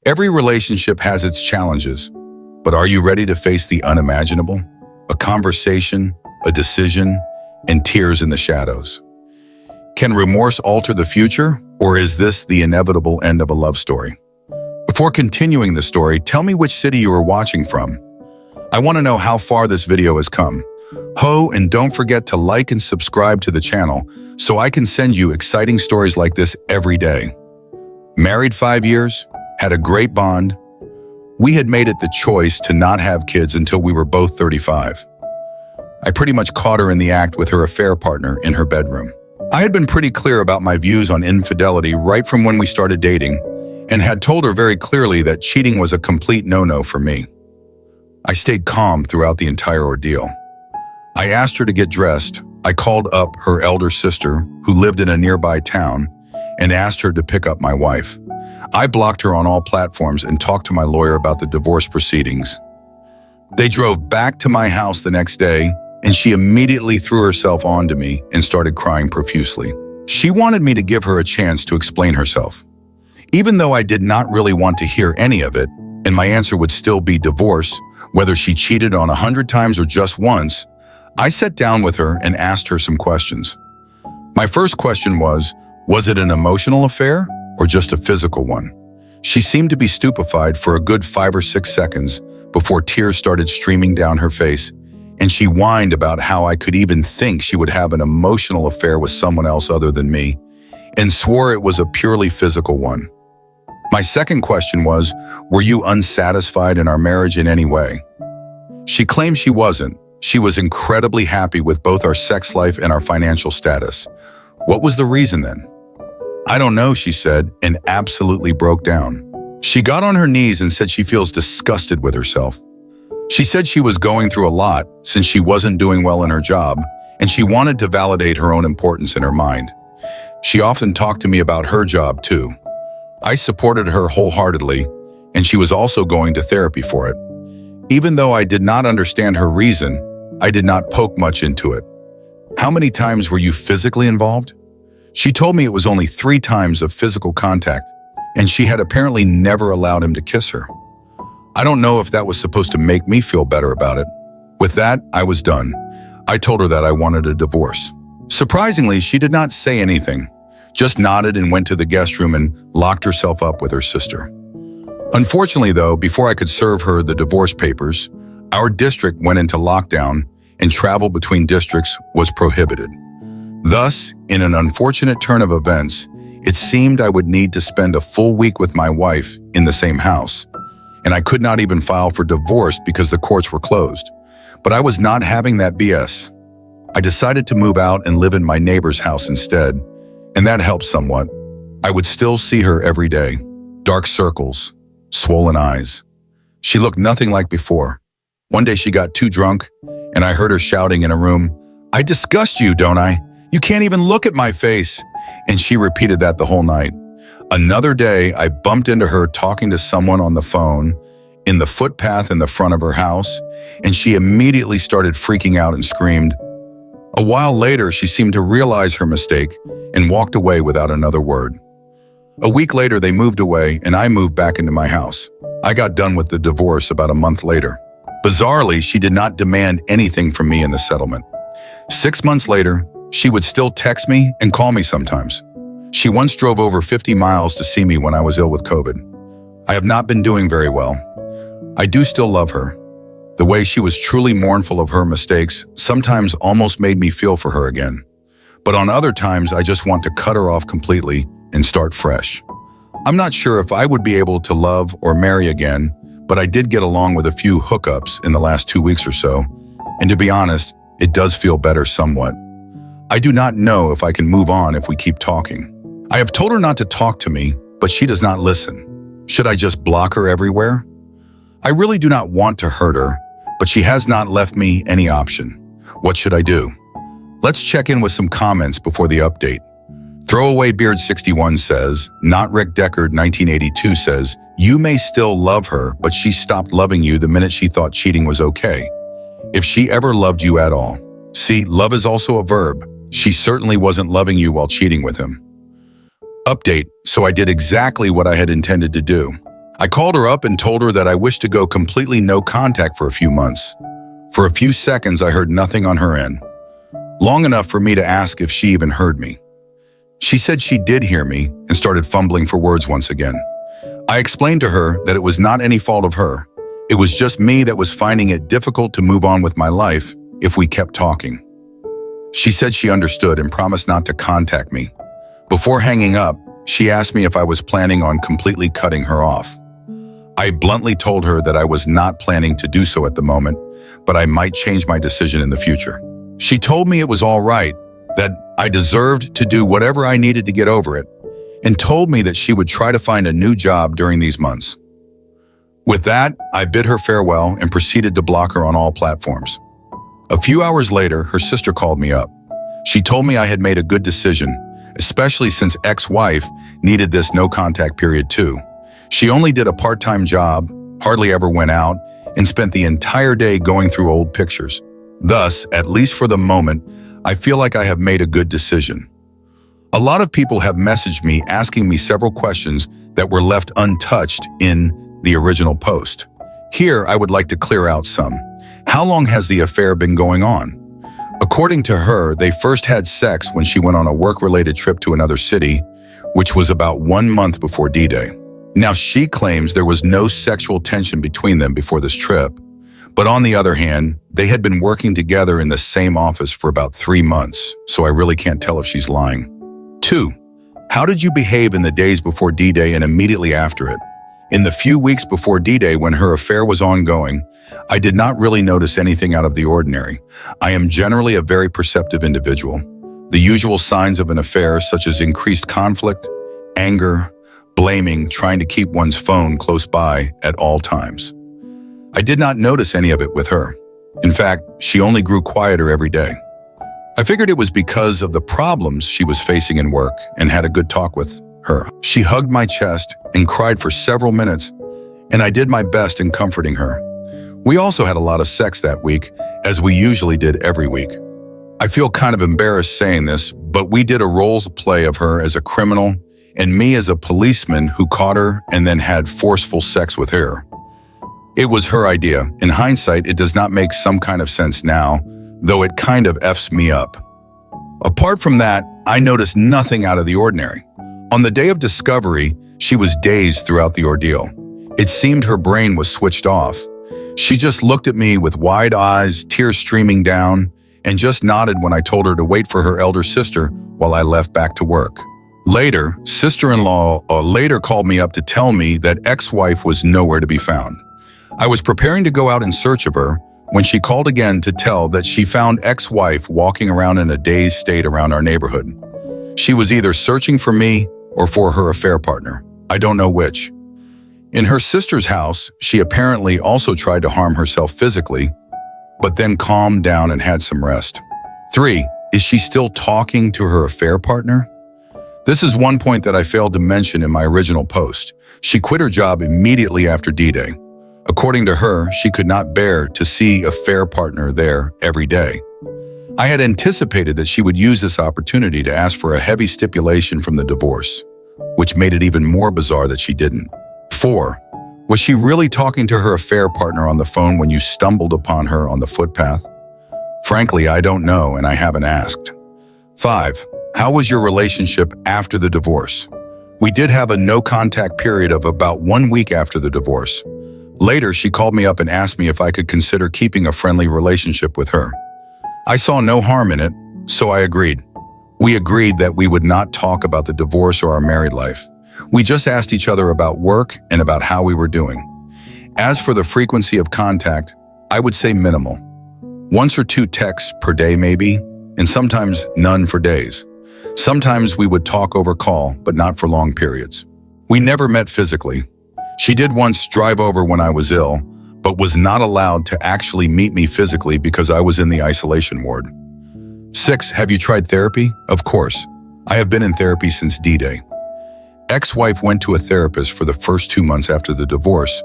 Every relationship has its challenges, but are you ready to face the unimaginable? A conversation, a decision, and tears in the shadows. Can remorse alter the future, or is this the inevitable end of a love story? Before continuing the story, tell me which city you are watching from. I want to know how far this video has come. And don't forget to like and subscribe to the channel so I can send you exciting stories like this every day. Married 5 years, had a great bond. We had made it the choice to not have kids until we were both 35. I pretty much caught her in the act with her affair partner in her bedroom. I had been pretty clear about my views on infidelity right from when we started dating, and had told her very clearly that cheating was a complete no-no for me. I stayed calm throughout the entire ordeal. I asked her to get dressed. I called up her elder sister, who lived in a nearby town, and asked her to pick up my wife. I blocked her on all platforms and talked to my lawyer about the divorce proceedings. They drove back to my house the next day, and she immediately threw herself onto me and started crying profusely. She wanted me to give her a chance to explain herself. Even though I did not really want to hear any of it, and my answer would still be divorce, whether she cheated on 100 times or just once, I sat down with her and asked her some questions. My first question was it an emotional affair or just a physical one? She seemed to be stupefied for a good 5 or 6 seconds before tears started streaming down her face, and she whined about how I could even think she would have an emotional affair with someone else other than me, and swore it was a purely physical one. My second question was, were you unsatisfied in our marriage in any way? She claimed she wasn't. She was incredibly happy with both our sex life and our financial status. What was the reason then? I don't know, she said, and absolutely broke down. She got on her knees and said she feels disgusted with herself. She said she was going through a lot since she wasn't doing well in her job, and she wanted to validate her own importance in her mind. She often talked to me about her job too. I supported her wholeheartedly, and she was also going to therapy for it. Even though I did not understand her reason, I did not poke much into it. How many times were you physically involved? She told me it was only 3 times of physical contact, and she had apparently never allowed him to kiss her. I don't know if that was supposed to make me feel better about it. With that, I was done. I told her that I wanted a divorce. Surprisingly, she did not say anything, just nodded and went to the guest room and locked herself up with her sister. Unfortunately, though, before I could serve her the divorce papers, our district went into lockdown and travel between districts was prohibited. Thus, in an unfortunate turn of events, it seemed I would need to spend a full week with my wife in the same house, and I could not even file for divorce because the courts were closed. But I was not having that BS. I decided to move out and live in my neighbor's house instead, and that helped somewhat. I would still see her every day. Dark circles, swollen eyes. She looked nothing like before. One day she got too drunk, and I heard her shouting in a room, "I disgust you, don't I? You can't even look at my face." And she repeated that the whole night. Another day, I bumped into her talking to someone on the phone in the footpath in the front of her house, and she immediately started freaking out and screamed. A while later, she seemed to realize her mistake and walked away without another word. A week later, they moved away, and I moved back into my house. I got done with the divorce about a month later. Bizarrely, she did not demand anything from me in the settlement. 6 months later, she would still text me and call me sometimes. She once drove over 50 miles to see me when I was ill with COVID. I have not been doing very well. I do still love her. The way she was truly mournful of her mistakes sometimes almost made me feel for her again. But on other times, I just want to cut her off completely and start fresh. I'm not sure if I would be able to love or marry again, but I did get along with a few hookups in the last 2 weeks or so, and to be honest, it does feel better somewhat. I do not know if I can move on if we keep talking. I have told her not to talk to me, but she does not listen. Should I just block her everywhere? I really do not want to hurt her, but she has not left me any option. What should I do? Let's check in with some comments before the update. Throwaway Beard 61 says, Not Rick Deckard 1982 says, you may still love her, but she stopped loving you the minute she thought cheating was okay. If she ever loved you at all. See, love is also a verb. She certainly wasn't loving you while cheating with him. Update, so I did exactly what I had intended to do. I called her up and told her that I wished to go completely no contact for a few months. For a few seconds, I heard nothing on her end, long enough for me to ask if she even heard me. She said she did hear me and started fumbling for words once again. I explained to her that it was not any fault of her. It was just me that was finding it difficult to move on with my life if we kept talking. She said she understood and promised not to contact me. Before hanging up, she asked me if I was planning on completely cutting her off. I bluntly told her that I was not planning to do so at the moment, but I might change my decision in the future. She told me it was all right, that I deserved to do whatever I needed to get over it, and told me that she would try to find a new job during these months. With that, I bid her farewell and proceeded to block her on all platforms. A few hours later, her sister called me up. She told me I had made a good decision, especially since ex-wife needed this no-contact period too. She only did a part-time job, hardly ever went out, and spent the entire day going through old pictures. Thus, at least for the moment, I feel like I have made a good decision. A lot of people have messaged me asking me several questions that were left untouched in the original post. Here, I would like to clear out some. How long has the affair been going on? According to her, they first had sex when she went on a work-related trip to another city, which was about 1 month before D-Day. Now, she claims there was no sexual tension between them before this trip, but on the other hand, they had been working together in the same office for about 3 months, so I really can't tell if she's lying. 2. How did you behave in the days before D-Day and immediately after it? In the few weeks before D-Day, when her affair was ongoing, I did not really notice anything out of the ordinary. I am generally a very perceptive individual. The usual signs of an affair, such as increased conflict, anger, blaming, trying to keep one's phone close by at all times. I did not notice any of it with her. In fact, she only grew quieter every day. I figured it was because of the problems she was facing in work and had a good talk with her. She hugged my chest and cried for several minutes, and I did my best in comforting her. We also had a lot of sex that week, as we usually did every week. I feel kind of embarrassed saying this, but we did a roles play of her as a criminal and me as a policeman who caught her and then had forceful sex with her. It was her idea. In hindsight, it does not make some kind of sense now, though it kind of F's me up. Apart from that, I noticed nothing out of the ordinary. On the day of discovery, she was dazed throughout the ordeal. It seemed her brain was switched off. She just looked at me with wide eyes, tears streaming down, and just nodded when I told her to wait for her elder sister while I left back to work. Later, sister-in-law later called me up to tell me that ex-wife was nowhere to be found. I was preparing to go out in search of her when she called again to tell that she found ex-wife walking around in a dazed state around our neighborhood. She was either searching for me or for her affair partner. I don't know which. In her sister's house, she apparently also tried to harm herself physically, but then calmed down and had some rest. 3. Is she still talking to her affair partner? This is one point that I failed to mention in my original post. She quit her job immediately after D-Day. According to her, she could not bear to see a affair partner there every day. I had anticipated that she would use this opportunity to ask for a heavy stipulation from the divorce, which made it even more bizarre that she didn't. 4. Was she really talking to her affair partner on the phone when you stumbled upon her on the footpath? Frankly, I don't know, and I haven't asked. 5. How was your relationship after the divorce? We did have a no-contact period of about 1 week after the divorce. Later, she called me up and asked me if I could consider keeping a friendly relationship with her. I saw no harm in it, so I agreed. We agreed that we would not talk about the divorce or our married life. We just asked each other about work and about how we were doing. As for the frequency of contact, I would say minimal. 1 or 2 texts per day maybe, and sometimes none for days. Sometimes we would talk over call, but not for long periods. We never met physically. She did once drive over when I was ill, but was not allowed to actually meet me physically because I was in the isolation ward. 6. Have you tried therapy? Of course. I have been in therapy since D-Day. Ex-wife went to a therapist for the first 2 months after the divorce,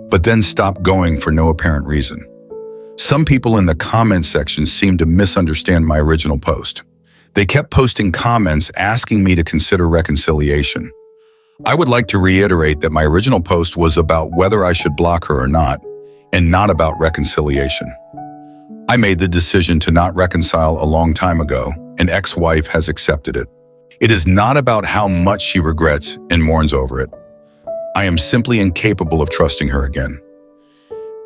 but then stopped going for no apparent reason. Some people in the comment section seemed to misunderstand my original post. They kept posting comments asking me to consider reconciliation. I would like to reiterate that my original post was about whether I should block her or not, and not about reconciliation. I made the decision to not reconcile a long time ago, and ex-wife has accepted it. It is not about how much she regrets and mourns over it. I am simply incapable of trusting her again.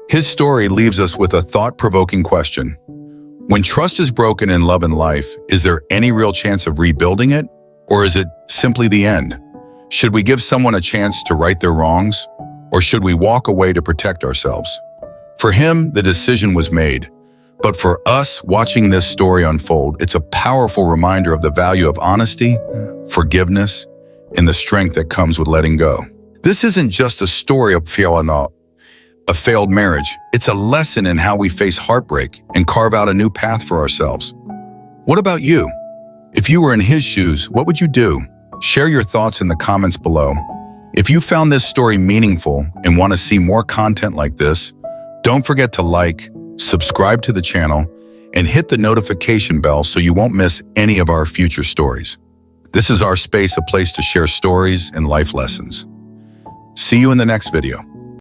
His story leaves us with a thought-provoking question. When trust is broken in love and life, is there any real chance of rebuilding it? Or is it simply the end? Should we give someone a chance to right their wrongs? Or should we walk away to protect ourselves? For him, the decision was made. But for us watching this story unfold, it's a powerful reminder of the value of honesty, forgiveness, and the strength that comes with letting go. This isn't just a story of a failed marriage. It's a lesson in how we face heartbreak and carve out a new path for ourselves. What about you? If you were in his shoes, what would you do? Share your thoughts in the comments below. If you found this story meaningful and want to see more content like this, don't forget to like, subscribe to the channel, and hit the notification bell so you won't miss any of our future stories. This is our space, a place to share stories and life lessons. See you in the next video.